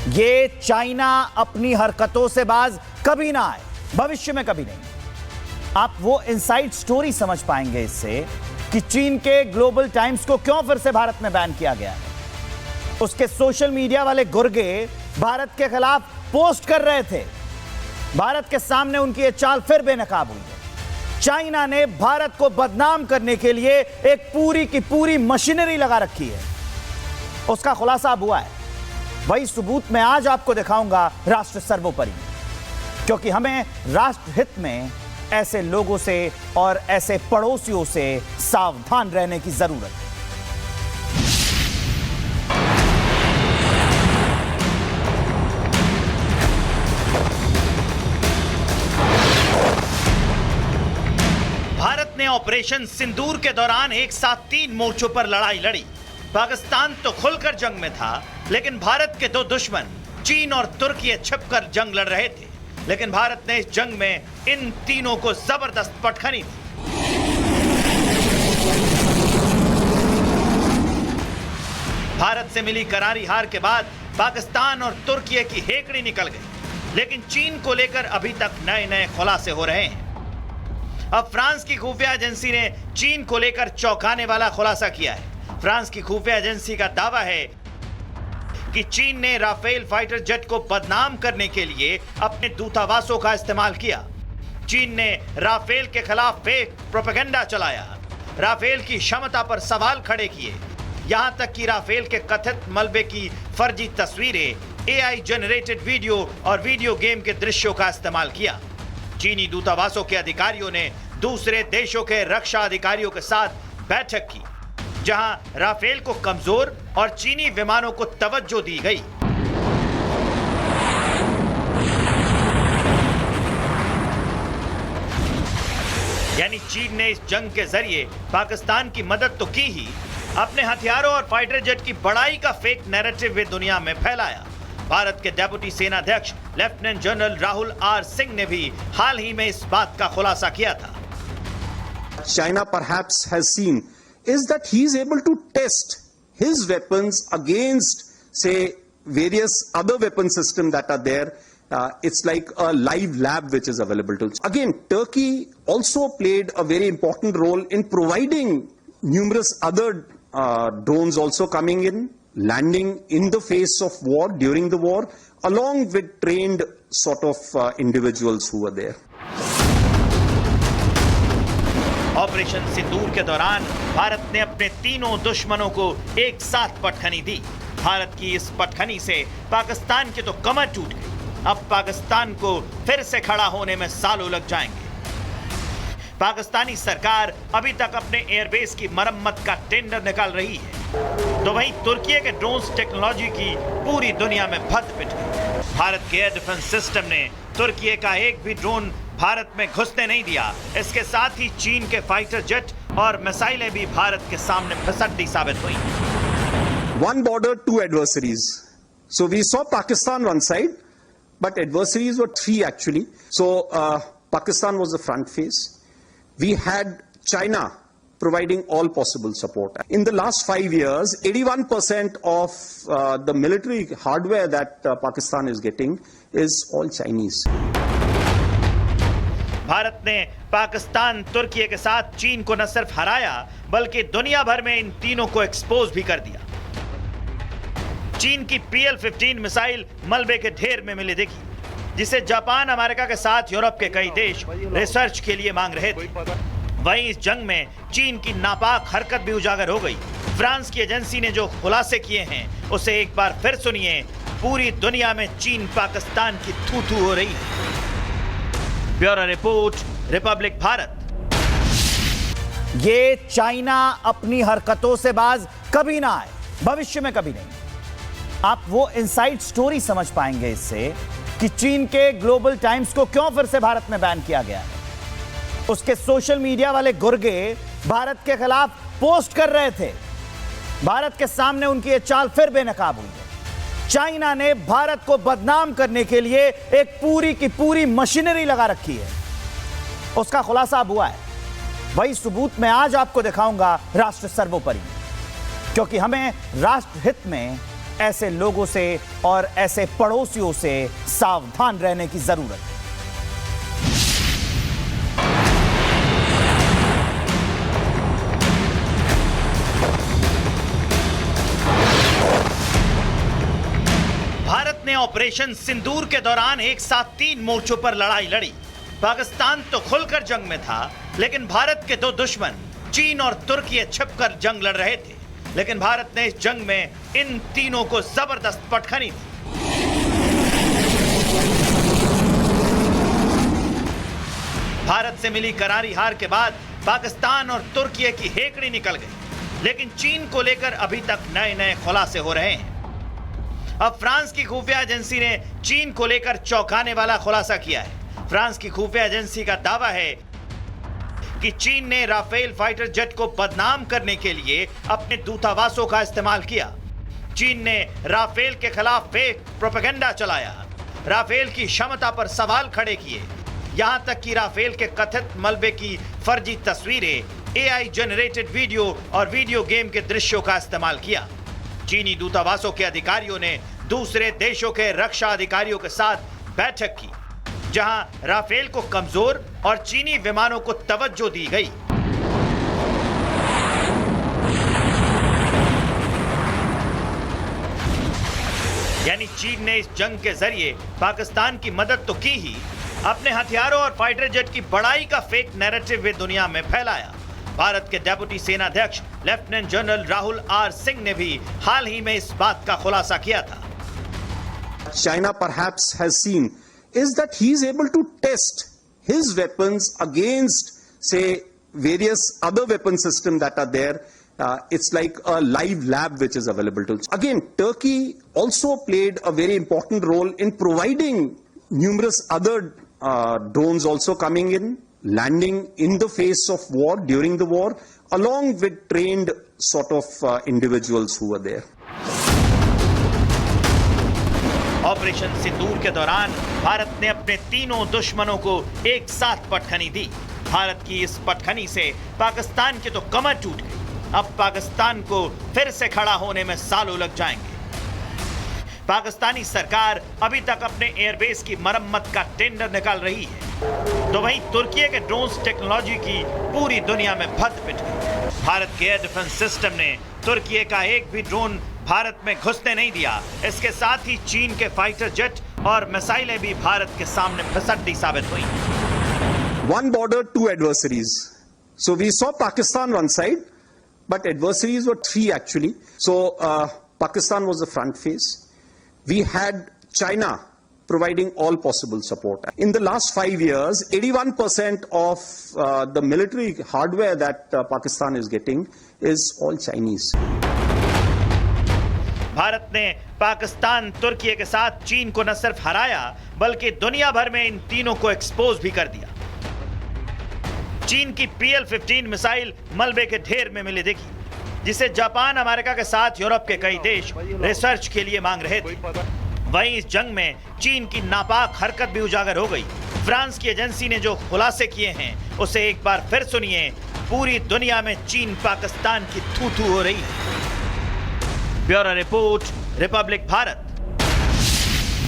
ये चाइना अपनी हरकतों से बाज कभी ना आए, भविष्य में कभी नहीं। आप वो इनसाइड स्टोरी समझ पाएंगे इससे कि चीन के ग्लोबल टाइम्स को क्यों फिर से भारत में बैन किया गया है। उसके सोशल मीडिया वाले गुर्गे भारत के खिलाफ पोस्ट कर रहे थे। भारत के सामने उनकी ये चाल फिर बेनकाब हुई है। चाइना ने भारत को बदनाम करने के लिए एक पूरी की पूरी मशीनरी लगा रखी है। उसका खुलासा अब हुआ है। वही सबूत मैं आज आपको दिखाऊंगा राष्ट्र सर्वोपरि, क्योंकि हमें राष्ट्र हित में ऐसे लोगों से और ऐसे पड़ोसियों से सावधान रहने की जरूरत है। भारत ने ऑपरेशन सिंदूर के दौरान एक साथ 3 मोर्चों पर लड़ाई लड़ी। पाकिस्तान तो खुलकर जंग में था, लेकिन भारत के 2 दुश्मन चीन और तुर्की छिपकर जंग लड़ रहे थे। लेकिन भारत ने इस जंग में इन तीनों को जबरदस्त पटखनी दी। भारत से मिली करारी हार के बाद पाकिस्तान और तुर्की की हेकड़ी निकल गई, लेकिन चीन को लेकर अभी तक नए नए खुलासे हो रहे हैं। अब फ्रांस की खुफिया एजेंसी ने चीन को लेकर चौंकाने वाला खुलासा किया है। फ्रांस की खुफिया एजेंसी का दावा है कि चीन ने राफेल फाइटर जेट को बदनाम करने के लिए अपने दूतावासों का इस्तेमाल किया। चीन ने राफेल के खिलाफ फेक प्रोपेगेंडा चलाया, राफेल की क्षमता पर सवाल खड़े किए, यहां तक कि राफेल के कथित मलबे की फर्जी तस्वीरें, एआई जनरेटेड वीडियो और वीडियो गेम के दृश्यों का इस्तेमाल किया। चीनी दूतावासों के अधिकारियों ने दूसरे देशों के रक्षा अधिकारियों के साथ बैठक की, जहां राफेल को कमजोर और चीनी विमानों को तवज्जो दी गई। यानी चीन ने इस जंग के जरिए पाकिस्तान की मदद तो की ही, अपने हथियारों और फाइटर जेट की बड़ाई का फेक नैरेटिव भी दुनिया में फैलाया। भारत के डेप्यूटी सेनाध्यक्ष lieutenant general Rahul R Singh ने भी हाल ही में इस बात का खुलासा किया था। China perhaps has seen is that he is able to test his weapons against, say, various other weapon systems that are there. It's like a live lab which is available to. Again, Turkey also played a very important role in providing numerous other drones also coming in, landing in the face of war, during the war, along with trained sort of individuals who were there. Operation Sindoor के दौरान भारत ने अपने तीनों दुश्मनों को एक साथ पटखनी दी। भारत की इस पटखनी से पाकिस्तान की तो कमर टूट गई। अब पाकिस्तान को फिर से खड़ा होने में सालों लग जाएंगे। पाकिस्तानी सरकार अभी तक अपने एयरबेस की मरम्मत का टेंडर निकाल रही है, तो वहीं तुर्की के ड्रोन्स टेक्नोलॉजी की पूरी दुनिया में भद्द पिट गई। भारत के एयर डिफेंस सिस्टम ने तुर्की का एक भी ड्रोन भारत में घुसने नहीं दिया। इसके साथ ही चीन के फाइटर जेट और मिसाइलें भी भारत के सामने फिसड्डी साबित हुई। One border, 2 adversaries. So we saw Pakistan one side, but adversaries were 3 actually. So Pakistan was the front face. We had China providing all possible support. In the last 5 years, 81% of the military hardware that Pakistan is getting is all Chinese. Bharat ने पाकिस्तान तुर्की के साथ चीन को न सिर्फ हराया, बल्कि दुनिया भर में इन तीनों को एक्सपोज भी कर दिया। चीन की PL-15 मिसाइल मलबे के ढेर में मिली दिखी, जिसे जापान, अमेरिका के साथ यूरोप के कई देश रिसर्च के लिए मांग रहे थे। वहीं इस जंग में चीन की नापाक हरकत भी उजागर हो गई। फ्रांस की एजेंसी ने जो खुलासे किए हैं, उसे एक बार फिर सुनिए। पूरी दुनिया में चीन पाकिस्तान की थू-थू हो रही है। Bureau report, Republic Bharat. ये चाइना अपनी हरकतों से बाज कभी ना आए, भविष्य में कभी नहीं। आप वो इनसाइड स्टोरी समझ पाएंगे इससे कि चीन के ग्लोबल टाइम्स को क्यों फिर से भारत में बैन किया गया है। उसके सोशल मीडिया वाले गुर्गे भारत के खिलाफ पोस्ट कर रहे थे। भारत के सामने उनकी ये चाल फिर बेनकाब हुई है। चाइना ने भारत को बदनाम करने के लिए एक पूरी की पूरी मशीनरी लगा रखी है। उसका खुलासा अब हुआ है। वही सबूत मैं आज आपको दिखाऊंगा राष्ट्र सर्वोपरि, क्योंकि हमें राष्ट्र हित में ऐसे लोगों से और ऐसे पड़ोसियों से सावधान रहने की जरूरत है। भारत ने ऑपरेशन सिंदूर के दौरान एक साथ 3 मोर्चों पर लड़ाई लड़ी। पाकिस्तान तो खुलकर जंग में था, लेकिन भारत के 2 दुश्मन चीन और तुर्की छिपकर जंग लड़ रहे थे। लेकिन भारत ने इस जंग में इन तीनों को जबरदस्त पटखनी दी। भारत से मिली करारी हार के बाद पाकिस्तान और तुर्की की हेकड़ी निकल गई, लेकिन चीन को लेकर अभी तक नए नए खुलासे हो रहे हैं। अब फ्रांस की खुफिया एजेंसी ने चीन को लेकर चौंकाने वाला खुलासा किया है। फ्रांस की खुफिया एजेंसी का दावा है कि चीन ने राफेल फाइटर जेट को बदनाम करने के लिए अपने दूतावासों का इस्तेमाल किया। चीन ने राफेल के खिलाफ फेक प्रोपेगेंडा चलाया, राफेल की क्षमता पर सवाल खड़े किए, यहां तक कि राफेल के कथित मलबे की फर्जी तस्वीरें, AI जनरेटेड वीडियो और वीडियो गेम के दृश्यों का इस्तेमाल किया। चीनी दूतावासों के अधिकारियों ने दूसरे देशों के रक्षा अधिकारियों के साथ बैठक की, जहां राफेल को कमजोर और चीनी विमानों को तवज्जो दी गई। यानी चीन ने इस जंग के जरिए पाकिस्तान की मदद तो की ही, अपने हथियारों और फाइटर जेट की बड़ाई का फेक नैरेटिव वे दुनिया में फैलाया। भारत के डेप्यूटी सेनाध्यक्ष lieutenant general Rahul R Singh ने भी हाल ही में इस बात का खुलासा किया था। China perhaps has seen is that he is able to test his weapons against, say, various other weapon systems that are there. It's like a live lab which is available to. Again, Turkey also played a very important role in providing numerous other drones also coming in, landing in the face of war, during the war, along with trained sort of individuals who were there. Operation Sindoor के दौरान भारत ने अपने तीनों दुश्मनों को एक साथ पटखनी दी। भारत की इस पटखनी से पाकिस्तान की तो कमर टूट गई। अब पाकिस्तान को फिर से खड़ा होने में सालों लग जाएंगे। पाकिस्तानी सरकार अभी तक अपने एयरबेस की मरम्मत का टेंडर निकाल रही है, तो वहीं तुर्की के ड्रोन्स टेक्नोलॉजी की पूरी दुनिया में भद्द पिट गई। भारत के एयर डिफेंस सिस्टम ने तुर्की का एक भी ड्रोन भारत में घुसने नहीं दिया। इसके साथ ही चीन के फाइटर जेट और मिसाइलें भी भारत के सामने फिसड्डी साबित हुई। One border, 2 adversaries. So we saw Pakistan one side, but adversaries were 3 actually. So Pakistan was the front face. We had China providing all possible support. In the last 5 years, 81% of the military hardware that Pakistan is getting is all Chinese. Bharat ने पाकिस्तान तुर्की के साथ चीन को न सिर्फ हराया, बल्कि दुनिया भर में इन तीनों को एक्सपोज भी कर दिया। चीन की PL-15 मिसाइल मलबे के ढेर में मिली दिखी, जिसे जापान, अमेरिका के साथ यूरोप के कई देश रिसर्च के लिए मांग रहे थे। वहीं इस जंग में चीन की नापाक हरकत भी उजागर हो गई। फ्रांस की एजेंसी ने जो खुलासे किए हैं, उसे एक बार फिर सुनिए। पूरी दुनिया में चीन पाकिस्तान की थू-थू हो रही है। Bureau report, Republic Bharat.